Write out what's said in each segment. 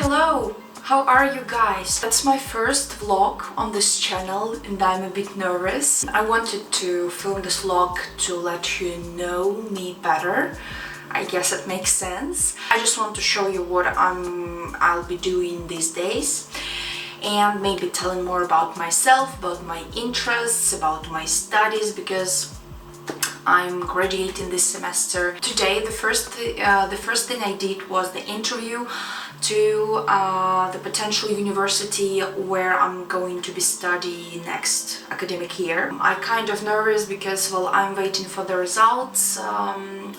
Hello! How are you guys? That's my first vlog on this channel and I'm a bit nervous. I wanted to film this vlog to let you know me better. I guess it makes sense. I just want to show you what I'll be doing these days and maybe telling more about myself, about my interests, about my studies, because I'm graduating this semester. Today the first thing I did was the interview to the potential university where I'm going to be studying next academic year. I'm kind of nervous because, well, I'm waiting for the results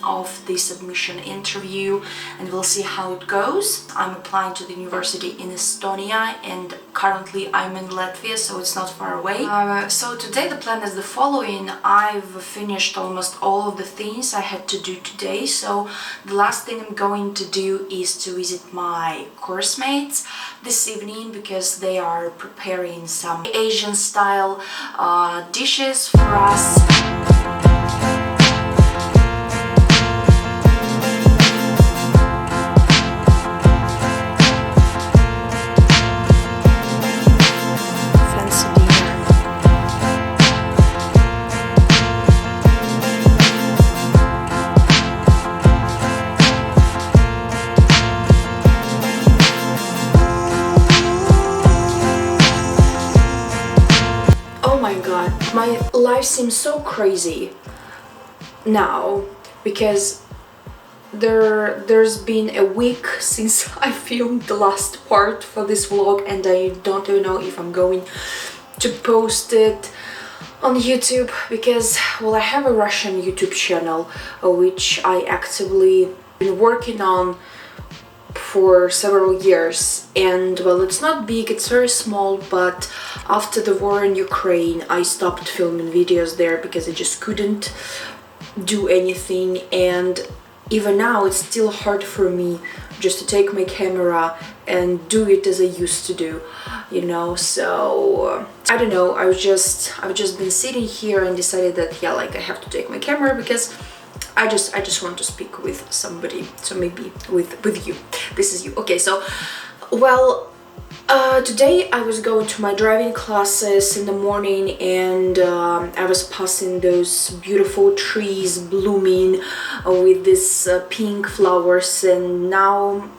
of this admission interview and we'll see how it goes. I'm applying to the university in Estonia and currently I'm in Latvia, so it's not far away. So today the plan is the following. I've finished almost all of the things I had to do today, so the last thing I'm going to do is to visit my course mates this evening because they are preparing some Asian style dishes for us. My life seems so crazy now because there's been a week since I filmed the last part for this vlog and I don't even know if I'm going to post it on YouTube because, well, I have a Russian YouTube channel which I actively been working on for several years, and well, it's not big, it's very small, but after the war in Ukraine I stopped filming videos there because I just couldn't do anything, and even now it's still hard for me just to take my camera and do it as I used to do, you know. So I don't know, I've just been sitting here and decided that, yeah, like I have to take my camera because I just want to speak with somebody, so maybe with you. This is you. Okay, so, well, today I was going to my driving classes in the morning and I was passing those beautiful trees blooming with this pink flowers, and now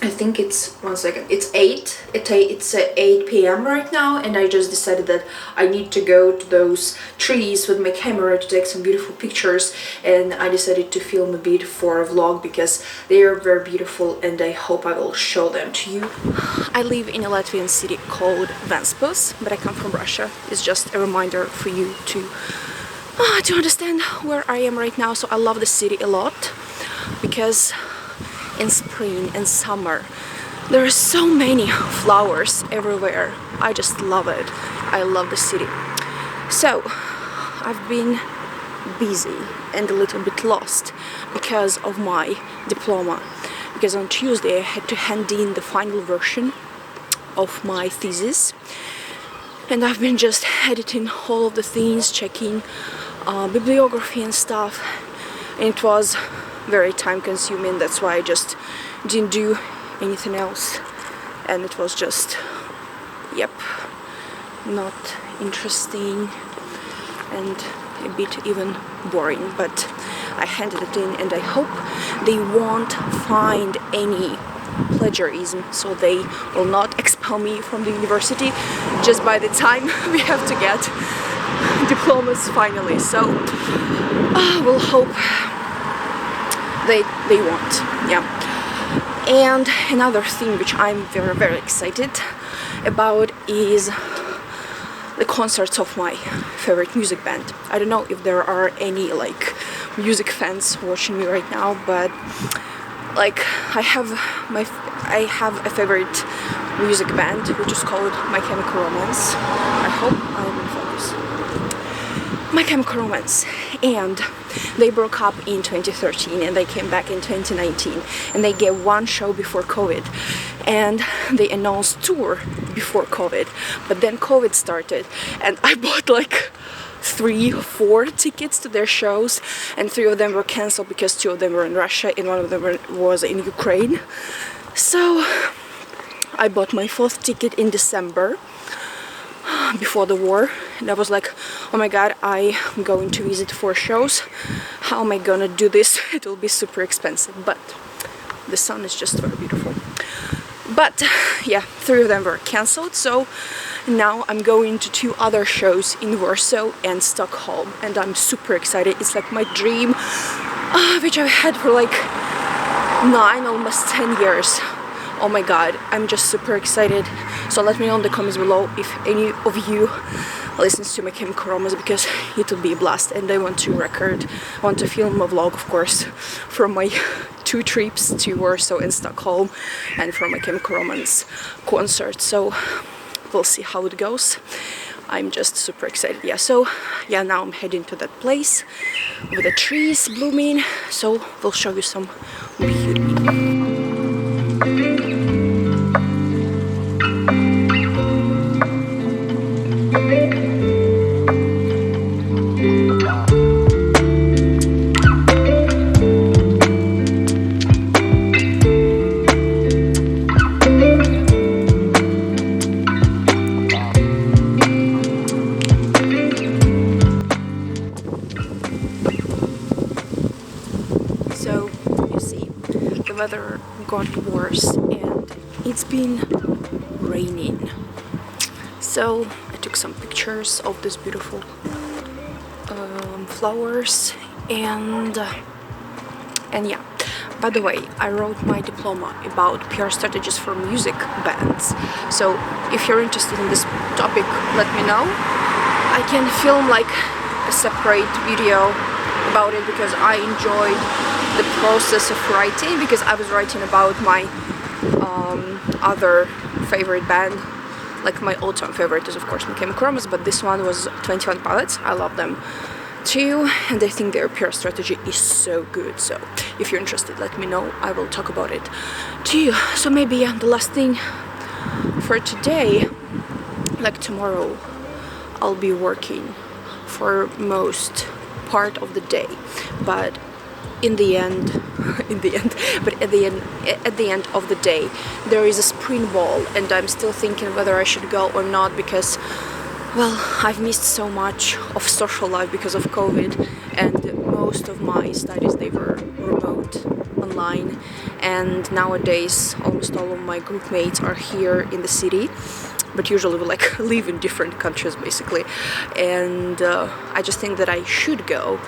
I think it's, one second, it's 8 p.m. right now, and I just decided that I need to go to those trees with my camera to take some beautiful pictures, and I decided to film a bit for a vlog because they are very beautiful and I hope I will show them to you. I live in a Latvian city called Ventspils, but I come from Russia. It's just a reminder for you to understand where I am right now. So I love the city a lot because in spring and summer there are so many flowers everywhere. I just love it. I love the city. So I've been busy and a little bit lost because of my diploma, because on Tuesday I had to hand in the final version of my thesis and I've been just editing all of the things, checking bibliography and stuff, and it was very time consuming. That's why I just didn't do anything else, and it was just, yep, not interesting and a bit even boring, but I handed it in and I hope they won't find any plagiarism, so they will not expel me from the university just by the time we have to get diplomas finally. So we'll hope they won't, yeah. And another thing which I'm very excited about is the concerts of my favorite music band. I don't know if there are any like music fans watching me right now, but like I have a favorite music band which is called My Chemical Romance. I hope I'm in focus. My Chemical Romance, and they broke up in 2013 and they came back in 2019 and they gave one show before COVID and they announced tour before COVID, but then COVID started and I bought like 3 or 4 tickets to their shows, and 3 of them were cancelled because 2 of them were in Russia and 1 of them was in Ukraine. So I bought my 4th ticket in December, before the war, and I was like, oh my god, I'm going to visit 4 shows. How am I gonna do this? It will be super expensive, but the sun is just very beautiful. But yeah, 3 of them were cancelled, so now I'm going to 2 other shows in Warsaw and Stockholm, and I'm super excited. It's like my dream, which I've had for like 9, almost 10 years. Oh my god, I'm just super excited. So let me know in the comments below if any of you listens to my Chemical Romance, because it will be a blast, and I want to film a vlog, of course, from my 2 trips to Warsaw and Stockholm, and from my Chemical Romance concert. So we'll see how it goes. I'm just super excited. Yeah, so yeah, now I'm heading to that place with the trees blooming, so we'll show you some beauty. So you see, the weather got worse and it's been raining. So I took some pictures of these beautiful flowers, and yeah. By the way, I wrote my diploma about PR strategies for music bands. So if you're interested in this topic, let me know. I can film like a separate video about it, because I enjoyed the process of writing, because I was writing about my other favorite band. Like my all-time favorite is of course my Chemical Romance, but this one was 21 Pilots. I love them too, and I think their PR strategy is so good. So if you're interested, let me know. I will talk about it to you. So maybe, yeah, the last thing for today, like tomorrow I'll be working for most part of the day, but at the end of the day there is a spring ball, and I'm still thinking whether I should go or not, because, well, I've missed so much of social life because of COVID, and most of my studies, they were remote, online, and nowadays almost all of my group mates are here in the city, but usually we like live in different countries basically, and I just think that I should go.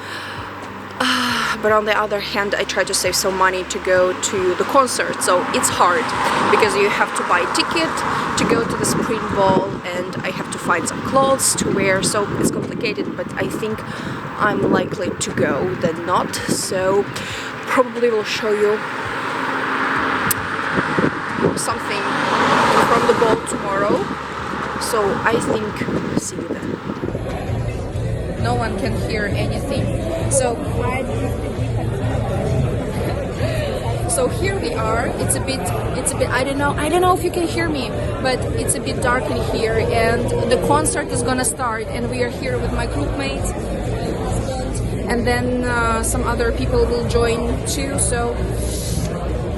But on the other hand, I try to save some money to go to the concert, so it's hard because you have to buy a ticket to go to the spring ball, and I have to find some clothes to wear, so it's complicated, but I think I'm likely to go than not. So probably will show you something from the ball tomorrow, so I think, see you then. No one can hear anything. So here we are. It's a bit I don't know if you can hear me, but it's a bit dark in here, and the concert is gonna start, and we are here with my group mates, and then some other people will join too, so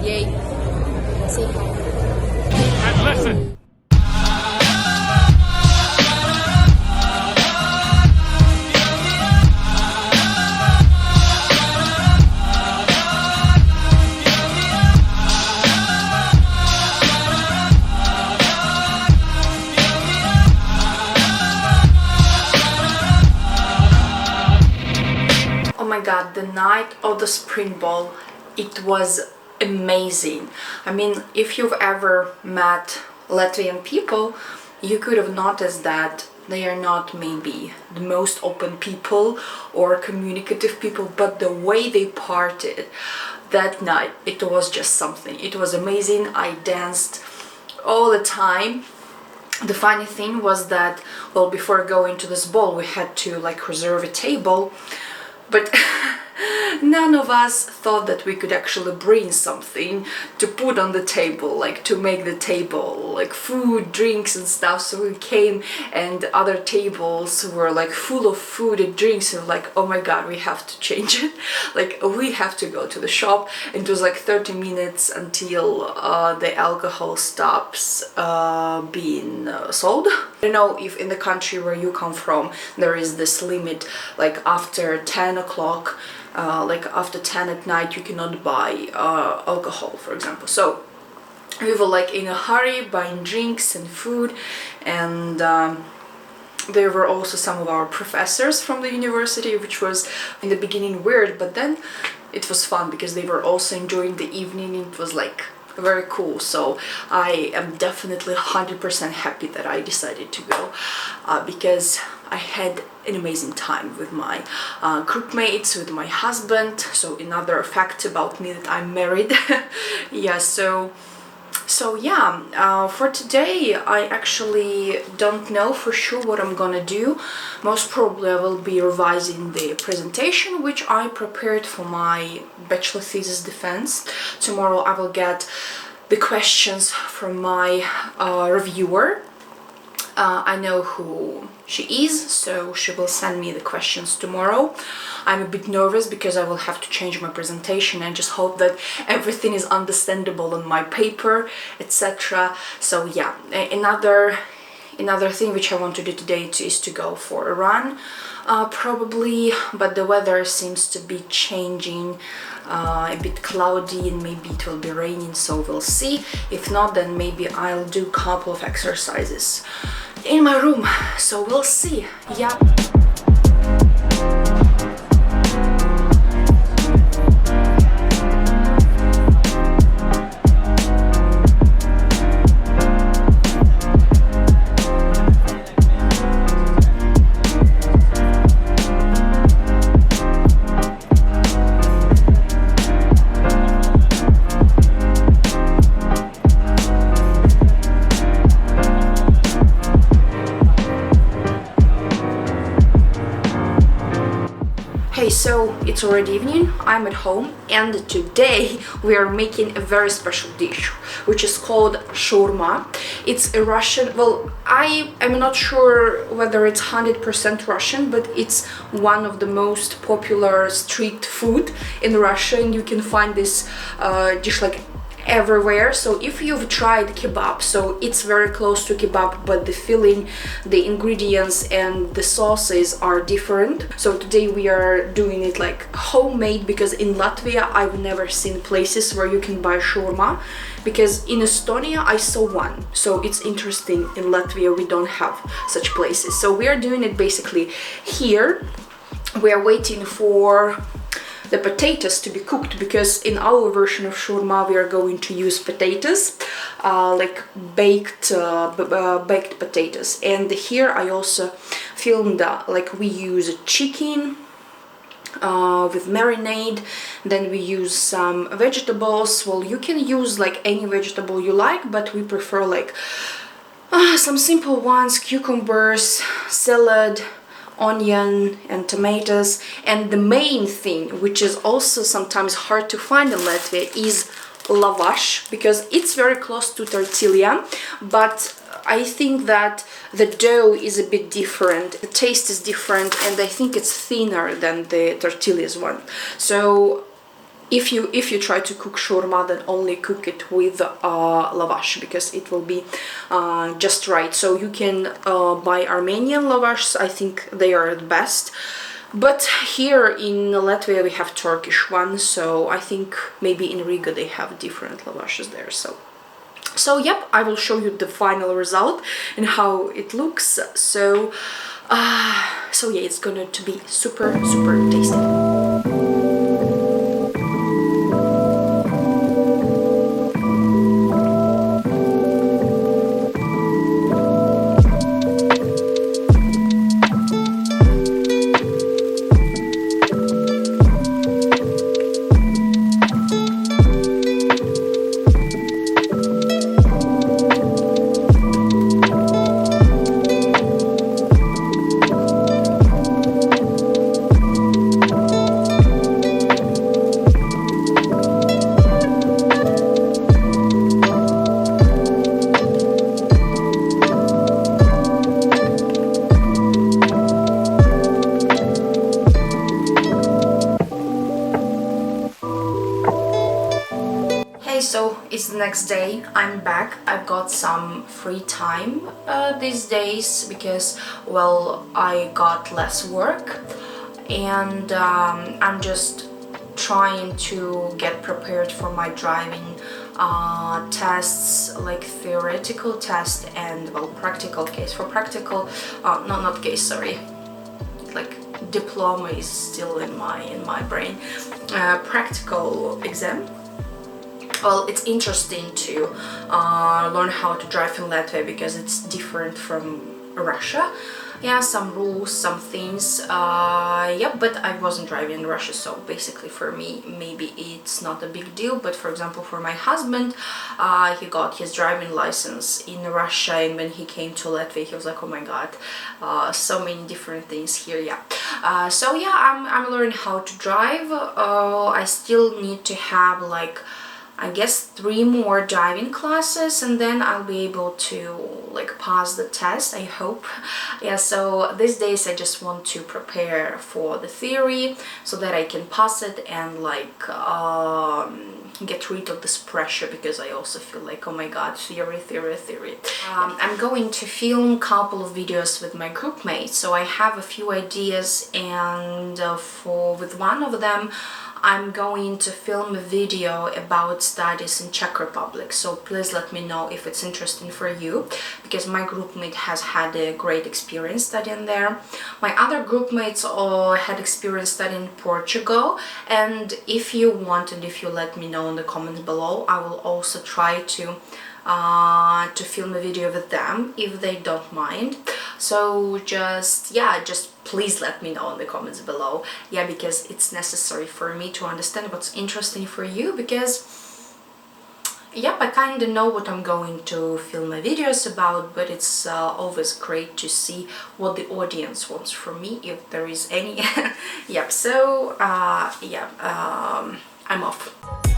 yay. Say hi. And listen. Oh my god, the night of the spring ball, it was amazing. I mean, if you've ever met Latvian people, you could have noticed that they are not maybe the most open people or communicative people, but the way they partied that night, it was just something. It was amazing. I danced all the time. The funny thing was that, well, before going to this ball, we had to like reserve a table, but none of us thought that we could actually bring something to put on the table, like to make the table, like food, drinks and stuff. So we came and other tables were like full of food and drinks, and like, oh my god, we have to change it. Like we have to go to the shop. And it was like 30 minutes until the alcohol stops being sold. I don't know if in the country where you come from there is this limit, like after 10 o'clock, like after 10 at night you cannot buy alcohol, for example. So we were like in a hurry buying drinks and food, and there were also some of our professors from the university, which was in the beginning weird, but then it was fun because they were also enjoying the evening. It was like very cool. So I am definitely 100% happy that I decided to go, because I had an amazing time with my group mates, with my husband. So another fact about me, that I'm married. Yeah, so yeah, for today I actually don't know for sure what I'm gonna do. Most probably I will be revising the presentation which I prepared for my bachelor thesis defense. Tomorrow I will get the questions from my reviewer. I know who she is, so she will send me the questions tomorrow. I'm a bit nervous because I will have to change my presentation and just hope that everything is understandable on my paper, etc. So yeah, another thing which I want to do today is to go for a run, probably, but the weather seems to be changing, a bit cloudy, and maybe it will be raining, so we'll see. If not, then maybe I'll do a couple of exercises in my room, so we'll see. Yeah. So it's already evening, I'm at home, and today we are making a very special dish which is called shaurma. It's a Russian, well, I am not sure whether it's 100% Russian, but it's one of the most popular street food in Russia, and you can find this dish like everywhere. So if you've tried kebab, so it's very close to kebab, but the filling, the ingredients and the sauces are different. So today we are doing it like homemade, because in Latvia I've never seen places where you can buy shaurma, because in Estonia I saw one. So it's interesting, in Latvia we don't have such places. So we are doing it basically here. We are waiting for the potatoes to be cooked, because in our version of shaurma we are going to use potatoes, like baked potatoes. And here I also filmed like we use chicken with marinade, then we use some vegetables. Well, you can use like any vegetable you like, but we prefer like some simple ones: cucumbers, salad, onion and tomatoes. And the main thing, which is also sometimes hard to find in Latvia, is lavash, because it's very close to tortilla, but I think that the dough is a bit different, the taste is different, and I think it's thinner than the tortillas one. So if you try to cook shaurma, then only cook it with lavash, because it will be just right. So you can buy Armenian lavash, I think they are the best. But here in Latvia we have Turkish one, so I think maybe in Riga they have different lavashes there. So yep, I will show you the final result and how it looks. So yeah, it's going to be super tasty. Hey, so it's the next day. I'm back. I've got some free time these days because, well, I got less work, and I'm just trying to get prepared for my driving tests, like theoretical test and, well, practical case. For practical, not case, sorry, like diploma is still in my brain. Practical exam. Well, it's interesting to learn how to drive in Latvia because it's different from Russia. Yeah, some rules, some things, yeah, but I wasn't driving in Russia, so basically for me, maybe it's not a big deal, but for example, for my husband, he got his driving license in Russia, and when he came to Latvia, he was like, oh my god, so many different things here, yeah. So yeah, I'm learning how to drive. I still need to have, like, I guess 3 more driving classes, and then I'll be able to, like, pass the test, I hope. Yeah, so these days I just want to prepare for the theory so that I can pass it and, like, get rid of this pressure, because I also feel like, oh my god, theory. I'm going to film a couple of videos with my group mates, so I have a few ideas, and with one of them I'm going to film a video about studies in Czech Republic, so please let me know if it's interesting for you, because my groupmate has had a great experience studying there. My other groupmates all had experience studying in Portugal, and if you want and if you let me know in the comments below, I will also try to film a video with them if they don't mind. So just please let me know in the comments below, yeah, because it's necessary for me to understand what's interesting for you, because yep, I kind of know what I'm going to film my videos about, but it's always great to see what the audience wants from me, if there is any. Yep, so yeah, I'm off.